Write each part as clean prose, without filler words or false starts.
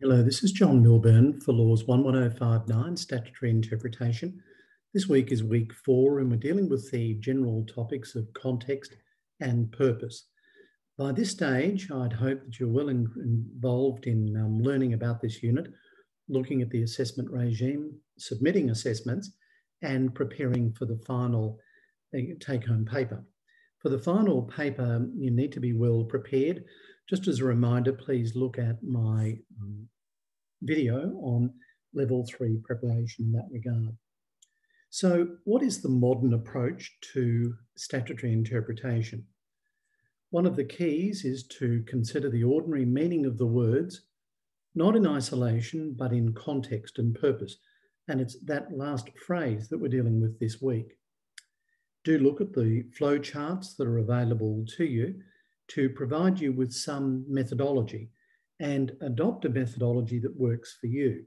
Hello, this is John Milburn for Laws 11059 Statutory Interpretation. This week is week 4 and we're dealing with the general topics of context and purpose. By this stage, I'd hope that you're well involved in learning about this unit, looking at the assessment regime, submitting assessments, and preparing for the final take-home paper. For the final paper, you need to be well prepared. Just as a reminder, please look at my video on level 3 preparation in that regard. So what is the modern approach to statutory interpretation? One of the keys is to consider the ordinary meaning of the words, not in isolation, but in context and purpose. And it's that last phrase that we're dealing with this week. Do look at the flow charts that are available to you to provide you with some methodology and adopt a methodology that works for you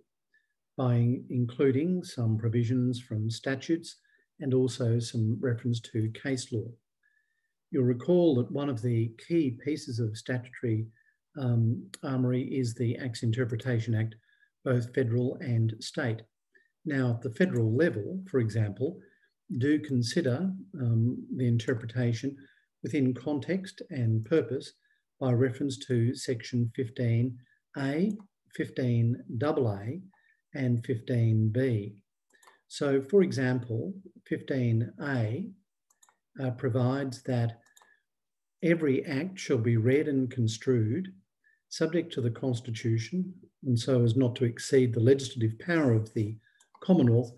by including some provisions from statutes and also some reference to case law. You'll recall that one of the key pieces of statutory armoury is the Acts Interpretation Act, both federal and state. Now, at the federal level, for example, do consider the interpretation within context and purpose by reference to section 15A, 15AA, and 15B. So, for example, 15A provides that every act shall be read and construed subject to the Constitution, and so as not to exceed the legislative power of the Commonwealth,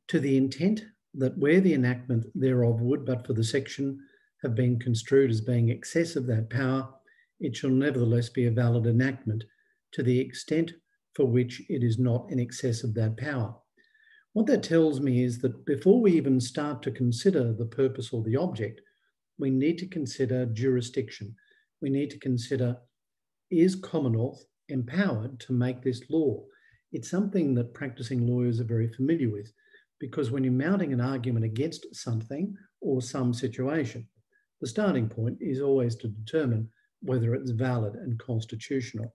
to the intent that where the enactment thereof would, but for the section, have been construed as being excess of that power, it shall nevertheless be a valid enactment to the extent for which it is not in excess of that power. What that tells me is that before we even start to consider the purpose or the object, we need to consider jurisdiction. We need to consider, is Commonwealth empowered to make this law? It's something that practicing lawyers are very familiar with, because when you're mounting an argument against something or some situation, the starting point is always to determine whether it's valid and constitutional.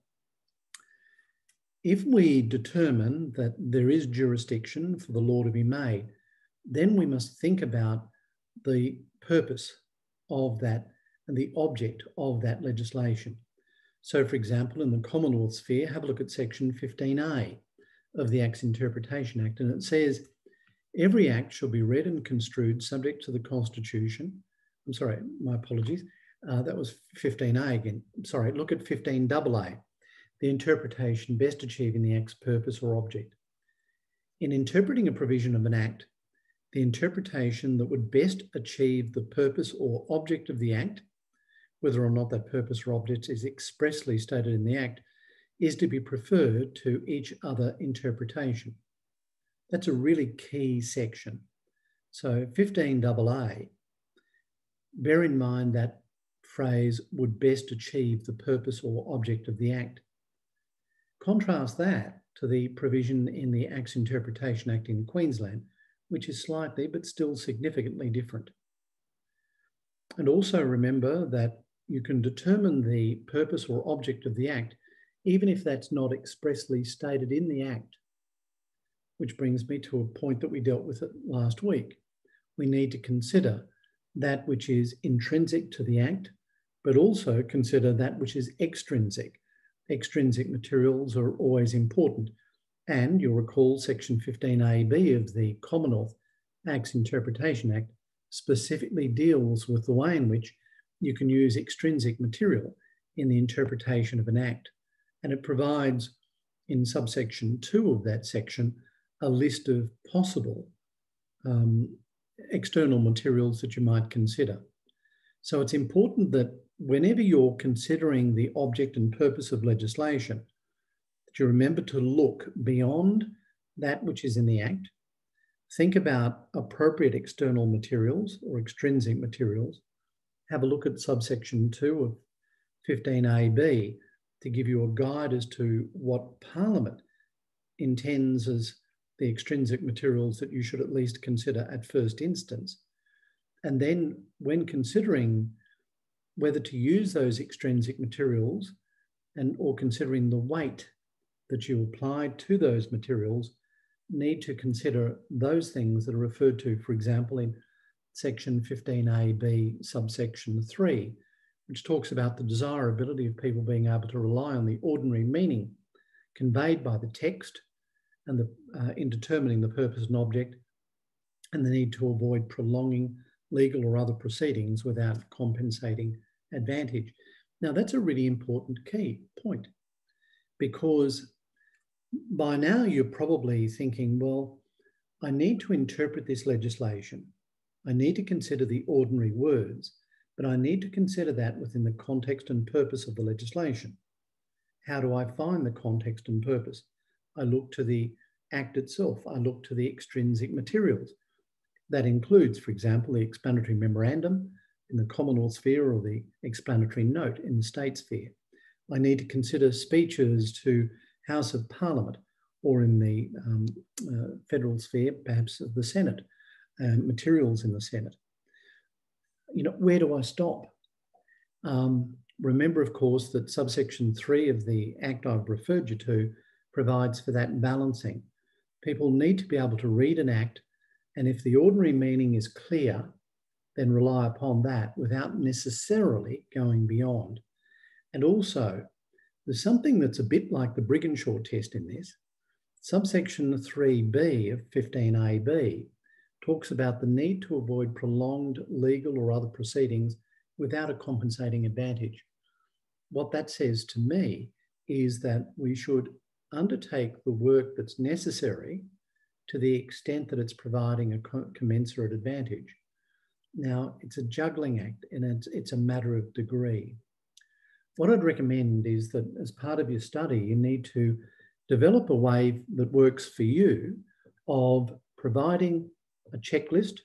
If we determine that there is jurisdiction for the law to be made, then we must think about the purpose of that and the object of that legislation. So, for example, in the Commonwealth sphere, have a look at section 15A of the Acts Interpretation Act, and it says, every act shall be read and construed subject to the Constitution. I'm sorry, my apologies. That was 15A again. Sorry, look at 15AA, the interpretation best achieving the act's purpose or object. In interpreting a provision of an act, the interpretation that would best achieve the purpose or object of the act, whether or not that purpose or object is expressly stated in the act, is to be preferred to each other interpretation. That's a really key section. So 15AA, bear in mind that phrase would best achieve the purpose or object of the act. Contrast that to the provision in the Acts Interpretation Act in Queensland, which is slightly but still significantly different. And also remember that you can determine the purpose or object of the act even if that's not expressly stated in the act, which brings me to a point that we dealt with last week. We need to consider that which is intrinsic to the act, but also consider that which is extrinsic. Extrinsic materials are always important. And you'll recall section 15AB of the Commonwealth Acts Interpretation Act specifically deals with the way in which you can use extrinsic material in the interpretation of an act. And it provides in subsection 2 of that section a list of possible external materials that you might consider. So it's important that whenever you're considering the object and purpose of legislation, that you remember to look beyond that which is in the Act, think about appropriate external materials or extrinsic materials, have a look at subsection 2 of 15AB to give you a guide as to what Parliament intends as the extrinsic materials that you should at least consider at first instance. And then when considering whether to use those extrinsic materials or considering the weight that you apply to those materials need to consider those things that are referred to, for example, in section 15AB subsection 3, which talks about the desirability of people being able to rely on the ordinary meaning conveyed by the text and in determining the purpose and object, and the need to avoid prolonging legal or other proceedings without compensating advantage. Now, that's a really important key point, because by now you're probably thinking, well, I need to interpret this legislation. I need to consider the ordinary words, but I need to consider that within the context and purpose of the legislation. How do I find the context and purpose? I look to the Act itself. I look to the extrinsic materials. That includes, for example, the explanatory memorandum in the Commonwealth sphere or the explanatory note in the state sphere. I need to consider speeches to House of Parliament or in the federal sphere, perhaps of the Senate, materials in the Senate. You know, where do I stop? Remember, of course, that subsection 3 of the Act I've referred you to provides for that balancing. People need to be able to read an Act, and if the ordinary meaning is clear, then rely upon that without necessarily going beyond. And also, there's something that's a bit like the Briginshaw test in this. Subsection 3B of 15AB talks about the need to avoid prolonged legal or other proceedings without a compensating advantage. What that says to me is that we should undertake the work that's necessary to the extent that it's providing a commensurate advantage. Now, it's a juggling act and it's a matter of degree. What I'd recommend is that as part of your study, you need to develop a way that works for you of providing a checklist,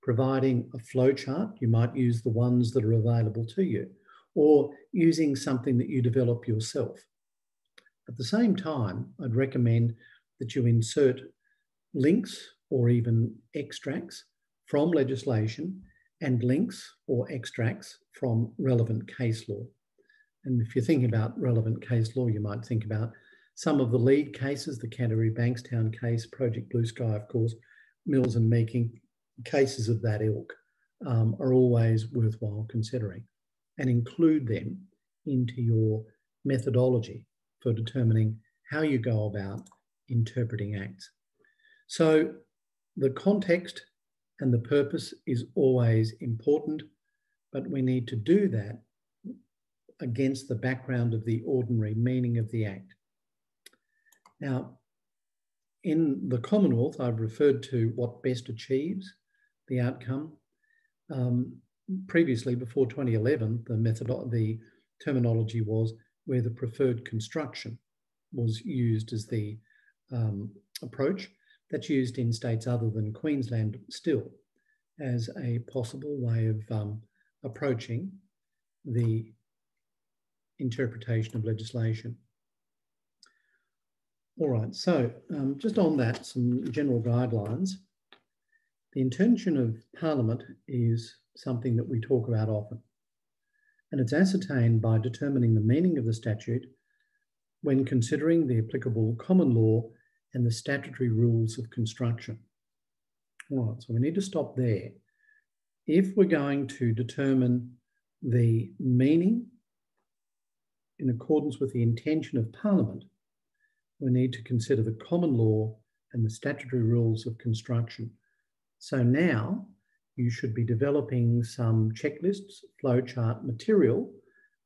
providing a flowchart. You might use the ones that are available to you, or using something that you develop yourself. At the same time, I'd recommend that you insert links or even extracts from legislation and links or extracts from relevant case law. And if you're thinking about relevant case law, you might think about some of the lead cases, the Canterbury Bankstown case, Project Blue Sky, of course, Mills and Meeking, cases of that ilk are always worthwhile considering, and include them into your methodology for determining how you go about interpreting acts. So the context and the purpose is always important, but we need to do that against the background of the ordinary meaning of the Act. Now, in the Commonwealth, I've referred to what best achieves the outcome. Previously, before 2011, the terminology was where the preferred construction was used as the approach. That's used in states other than Queensland still as a possible way of approaching the interpretation of legislation. All right, so just on that, some general guidelines. The intention of Parliament is something that we talk about often, and it's ascertained by determining the meaning of the statute when considering the applicable common law and the statutory rules of construction. All right, so we need to stop there. If we're going to determine the meaning in accordance with the intention of Parliament, we need to consider the common law and the statutory rules of construction. So now you should be developing some checklists, flowchart material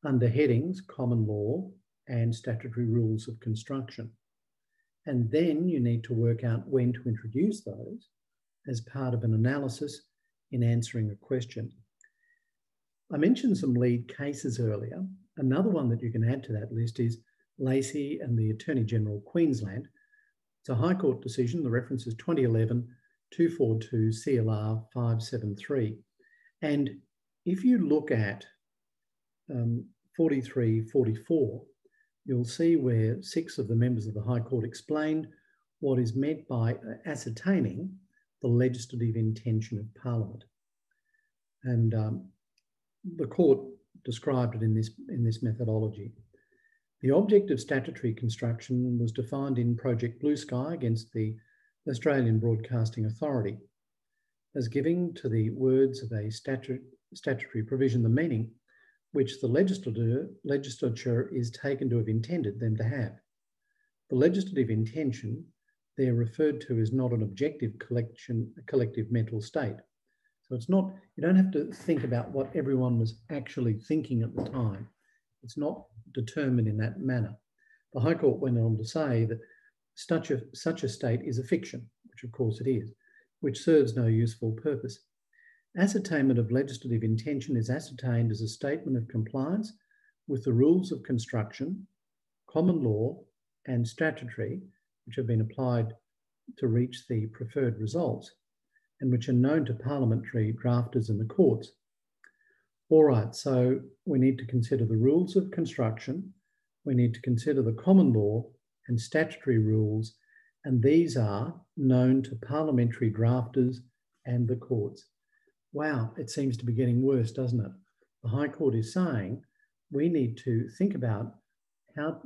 under headings, common law and statutory rules of construction. And then you need to work out when to introduce those as part of an analysis in answering a question. I mentioned some lead cases earlier. Another one that you can add to that list is Lacey and the Attorney General Queensland. It's a High Court decision. The reference is 2011-242 CLR 573. And if you look at 43-44, you'll see where 6 of the members of the High Court explained what is meant by ascertaining the legislative intention of Parliament. And the court described it in this methodology. The object of statutory construction was defined in Project Blue Sky against the Australian Broadcasting Authority as giving to the words of a statutory provision the meaning which the legislature is taken to have intended them to have. The legislative intention there referred to is not an objective collective mental state. So it's not, you don't have to think about what everyone was actually thinking at the time. It's not determined in that manner. The High Court went on to say that such a state is a fiction, which of course it is, which serves no useful purpose. Ascertainment of legislative intention is ascertained as a statement of compliance with the rules of construction, common law, and statutory, which have been applied to reach the preferred results and which are known to parliamentary drafters and the courts. All right, so we need to consider the rules of construction, we need to consider the common law and statutory rules, and these are known to parliamentary drafters and the courts. Wow, it seems to be getting worse, doesn't it? The High Court is saying we need to think about how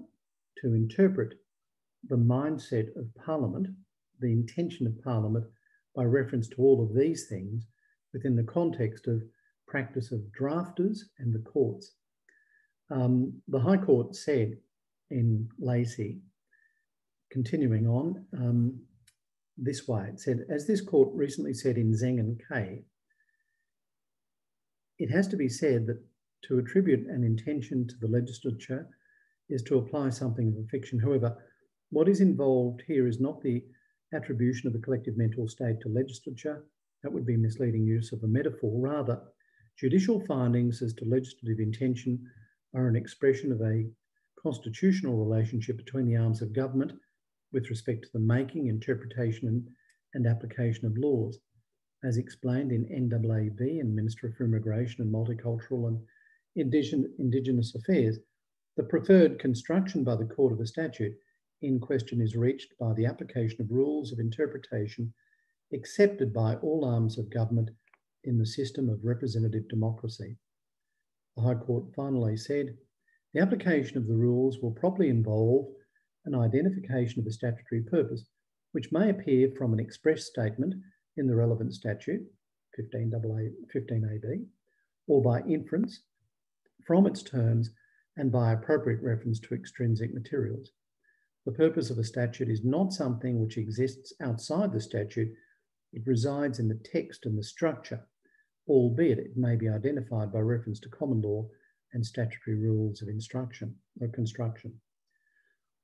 to interpret the mindset of Parliament, the intention of Parliament, by reference to all of these things within the context of practice of drafters and the courts. The High Court said in Lacey, continuing on this way, it said, as this court recently said in Zeng and Kay, it has to be said that to attribute an intention to the legislature is to apply something of a fiction. However, what is involved here is not the attribution of a collective mental state to legislature. That would be misleading use of a metaphor. Rather, judicial findings as to legislative intention are an expression of a constitutional relationship between the arms of government with respect to the making, interpretation, and application of laws, as explained in NAAV and Minister for Immigration and Multicultural and Indigenous Affairs. The preferred construction by the court of a statute in question is reached by the application of rules of interpretation accepted by all arms of government in the system of representative democracy. The High Court finally said, the application of the rules will probably involve an identification of a statutory purpose, which may appear from an express statement in the relevant statute, 15AB, or by inference from its terms and by appropriate reference to extrinsic materials. The purpose of a statute is not something which exists outside the statute. It resides in the text and the structure, albeit it may be identified by reference to common law and statutory rules of instruction or construction.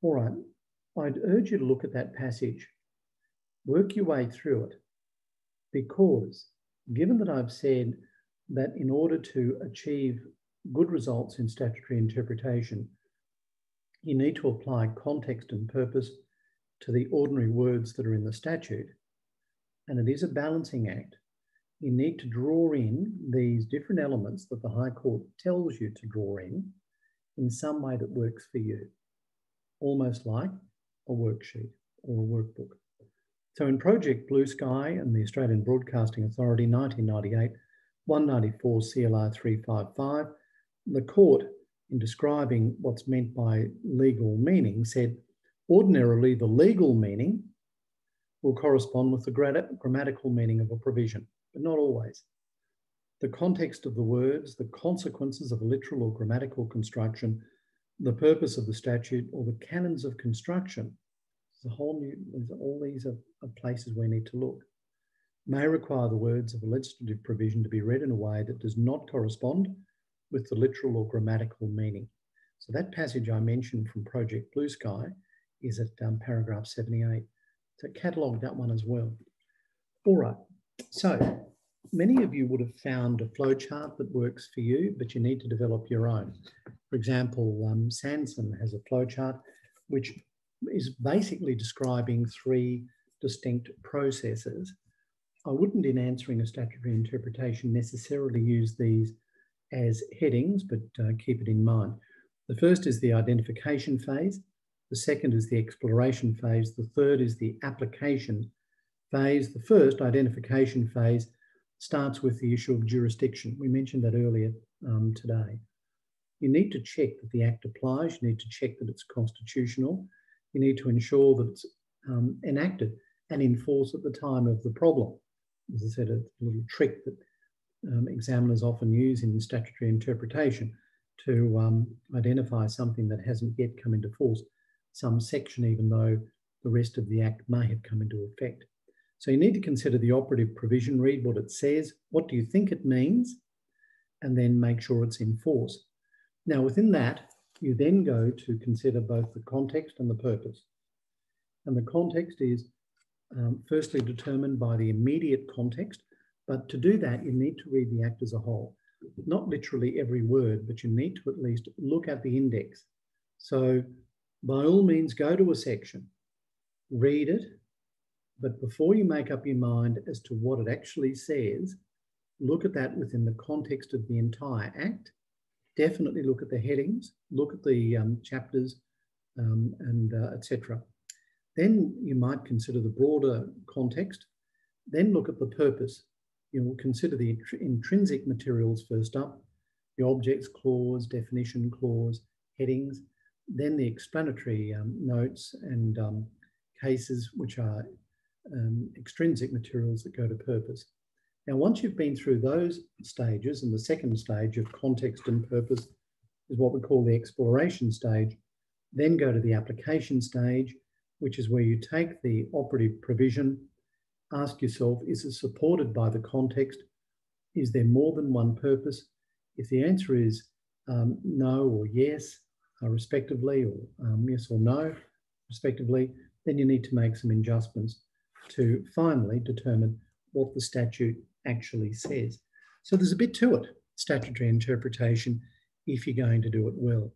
All right, I'd urge you to look at that passage, work your way through it, because given that I've said that in order to achieve good results in statutory interpretation, you need to apply context and purpose to the ordinary words that are in the statute, and it is a balancing act. You need to draw in these different elements that the High Court tells you to draw in some way that works for you, almost like a worksheet or a workbook. So in Project Blue Sky and the Australian Broadcasting Authority 1998, 194 CLR 355, the court, in describing what's meant by legal meaning, said, ordinarily the legal meaning will correspond with the grammatical meaning of a provision, but not always. The context of the words, the consequences of a literal or grammatical construction, the purpose of the statute, or the canons of construction, all these are places we need to look, may require the words of a legislative provision to be read in a way that does not correspond with the literal or grammatical meaning. So that passage I mentioned from Project Blue Sky is at paragraph 78. So catalogue that one as well. All right, so many of you would have found a flowchart that works for you, but you need to develop your own. For example, Sanson has a flowchart which is basically describing three distinct processes. I wouldn't, in answering a statutory interpretation, necessarily use these as headings, but keep it in mind. The first is the identification phase. The second is the exploration phase. The third is the application phase. The first, identification phase, starts with the issue of jurisdiction. We mentioned that earlier today. you need to check that the Act applies, you need to check that it's constitutional, you need to ensure that it's enacted and enforced at the time of the problem. As I said, a little trick that examiners often use in statutory interpretation to identify something that hasn't yet come into force, some section, even though the rest of the Act may have come into effect. So you need to consider the operative provision, read what it says, what do you think it means, and then make sure it's enforced. Now, within that, you then go to consider both the context and the purpose. And the context is firstly determined by the immediate context, but to do that, you need to read the Act as a whole. Not literally every word, but you need to at least look at the index. So by all means, go to a section, read it, but before you make up your mind as to what it actually says, look at that within the context of the entire Act. Definitely look at the headings, look at the chapters, and etc. Then you might consider the broader context, then look at the purpose. You will consider the intrinsic materials first up, the objects clause, definition clause, headings, then the explanatory notes and cases, which are extrinsic materials that go to purpose. Now, once you've been through those stages, and the second stage of context and purpose is what we call the exploration stage, then go to the application stage, which is where you take the operative provision, ask yourself, is it supported by the context? Is there more than one purpose? If the answer is no or yes, respectively, or yes or no, respectively, then you need to make some adjustments to finally determine what the statute actually says. So there's a bit to it, statutory interpretation, if you're going to do it well.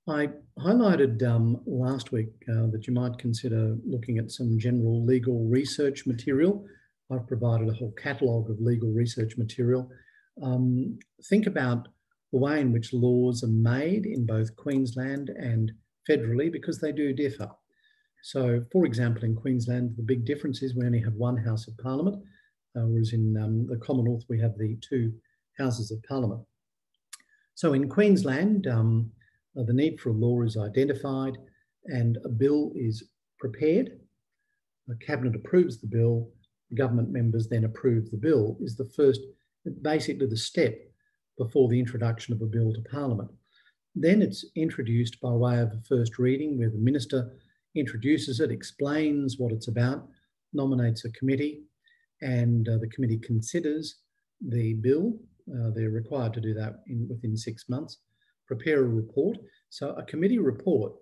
I highlighted last week that you might consider looking at some general legal research material. I've provided a whole catalogue of legal research material. Think about the way in which laws are made in both Queensland and federally, because they do differ. So, for example, in Queensland, the big difference is we only have one House of Parliament, whereas in the Commonwealth, we have the two Houses of Parliament. So in Queensland, the need for a law is identified and a bill is prepared. The Cabinet approves the bill, the government members then approve the bill, is the first, basically the step before the introduction of a bill to Parliament. Then it's introduced by way of a first reading where the Minister introduces it, explains what it's about, nominates a committee, and the committee considers the bill. They're required to do that within 6 months, prepare a report. So a committee report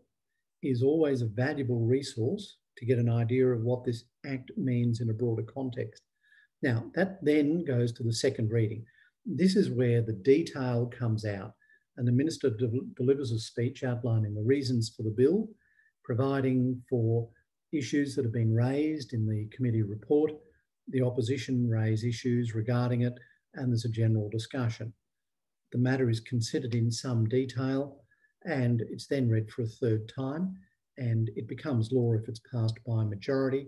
is always a valuable resource to get an idea of what this Act means in a broader context. Now, that then goes to the second reading. This is where the detail comes out, and the Minister delivers a speech outlining the reasons for the bill, providing for issues that have been raised in the committee report. The opposition raise issues regarding it, and there's a general discussion. The matter is considered in some detail, and it's then read for a third time, and it becomes law if it's passed by a majority,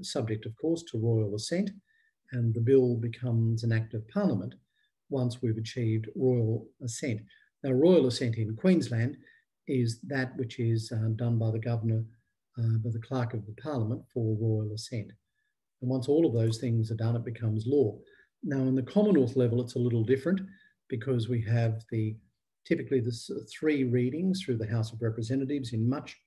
subject, of course, to royal assent, and the bill becomes an Act of Parliament once we've achieved royal assent. Now, royal assent in Queensland is that which is done by the Governor, by the Clerk of the Parliament for royal assent. And once all of those things are done, it becomes law. Now, in the Commonwealth level, it's a little different because we have typically the 3 readings through the House of Representatives in much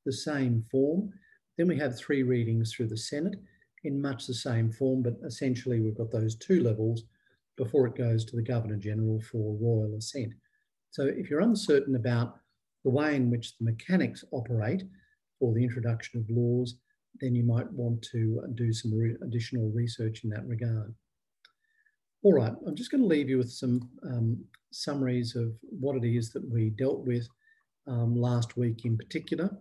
the same form. Then we have 3 readings through the Senate in much the same form, but essentially we've got those 2 levels before it goes to the Governor-General for royal assent. So if you're uncertain about the way in which the mechanics operate for the introduction of laws, then you might want to do some additional research in that regard. All right, I'm just going to leave you with some summaries of what it is that we dealt with last week in particular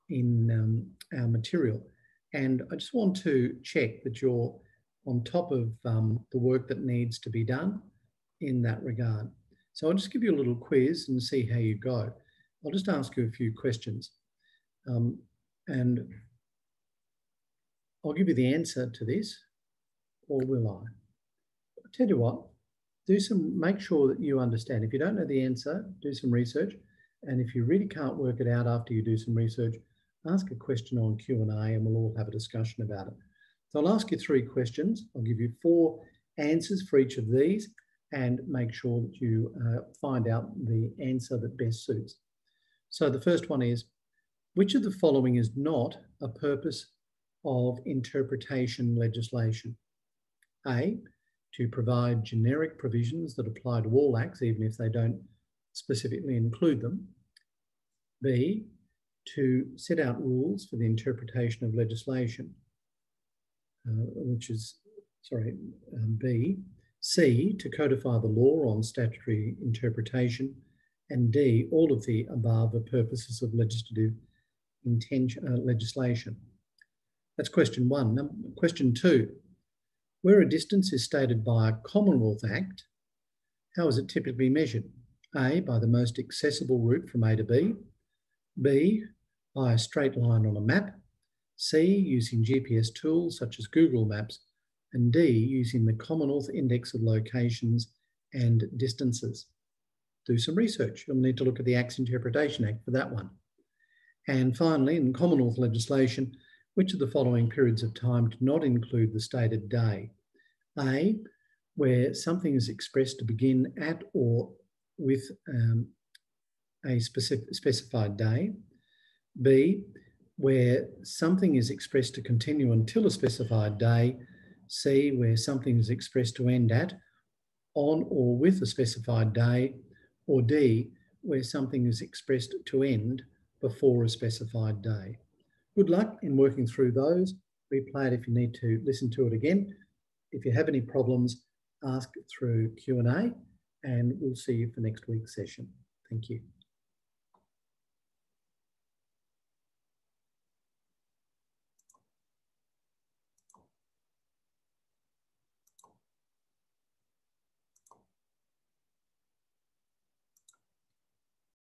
in our material. And I just want to check that you're on top of the work that needs to be done in that regard. So I'll just give you a little quiz and see how you go. I'll just ask you a few questions and I'll give you the answer to this, or will I? I'll tell you what, make sure that you understand. If you don't know the answer, do some research. And if you really can't work it out after you do some research, ask a question on Q&A and we'll all have a discussion about it. So I'll ask you 3 questions. I'll give you 4 answers for each of these and make sure that you find out the answer that best suits. So the first one is, which of the following is not a purpose of interpretation legislation? A, to provide generic provisions that apply to all acts, even if they don't specifically include them. B, to set out rules for the interpretation of legislation, B. C, to codify the law on statutory interpretation. And D, all of the above are purposes of legislative legislation. That's question 1. Question 2, where a distance is stated by a Commonwealth Act, how is it typically measured? A, by the most accessible route from A to B. B, by a straight line on a map. C, using GPS tools such as Google Maps. And D, using the Commonwealth Index of Locations and Distances. Do some research. You'll need to look at the Acts Interpretation Act for that one. And finally, in Commonwealth legislation, which of the following periods of time do not include the stated day? A, where something is expressed to begin at or with a specified day. B, where something is expressed to continue until a specified day. C, where something is expressed to end at, on or with a specified day. Or D, where something is expressed to end before a specified day. Good luck in working through those. Replay it if you need to listen to it again. If you have any problems, ask through Q&A, and we'll see you for next week's session. Thank you.